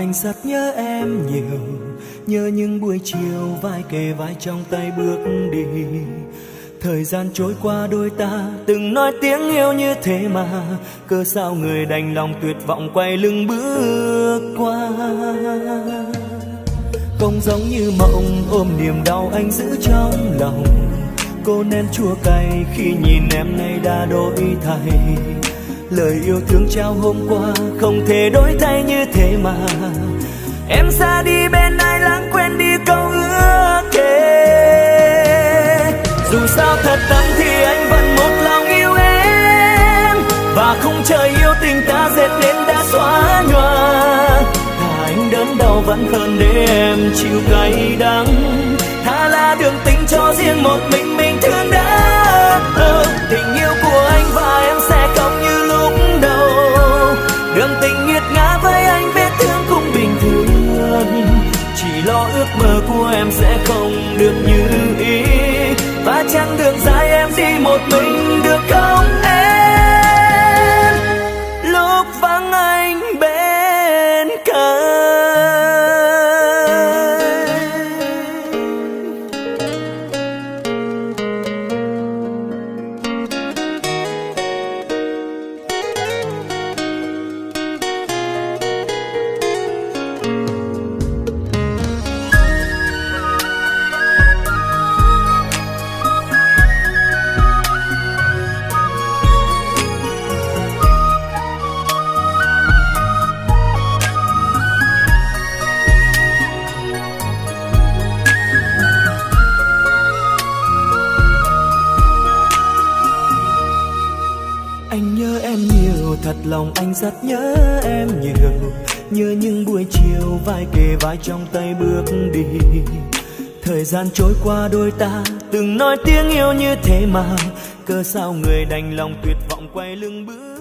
anh rất nhớ em nhiều, nhớ những buổi chiều vai kề vai trong tay bước đi. Thời gian trôi qua đôi ta từng nói tiếng yêu như thế mà, cớ sao người đành lòng tuyệt vọng quay lưng bước qua. Không giống như mộng ôm niềm đau anh giữ trong lòng, cô nén chua cay khi nhìn em nay đã đổi thay. Lời yêu thương trao hôm qua không thể đổi thay như thế mà, em xa đi bên ai lãng quên đi câu ước thề. Dù sao thật tâm thì anh vẫn một lòng yêu em, và khung trời yêu tình ta dệt nên đã xóa nhòa. Thà anh đớn đau vẫn hơn để em chịu cay đắng, thà là đường tình cho riêng một mình thương đã. Tình yêu của anh và em sẽ không như lúc đầu, đường tình nghiệt ngã với anh vết thương cũng bình thường. Chỉ lo ước mơ của em sẽ không được như ý, và chặng đường dài em đi một mình được không em, lúc vắng anh bên cạnh. Anh nhớ em nhiều, thật lòng anh rất nhớ em nhiều, nhớ những buổi chiều vai kề vai trong tay bước đi. Thời gian trôi qua đôi ta từng nói tiếng yêu như thế mà, cớ sao người đành lòng tuyệt vọng quay lưng bước.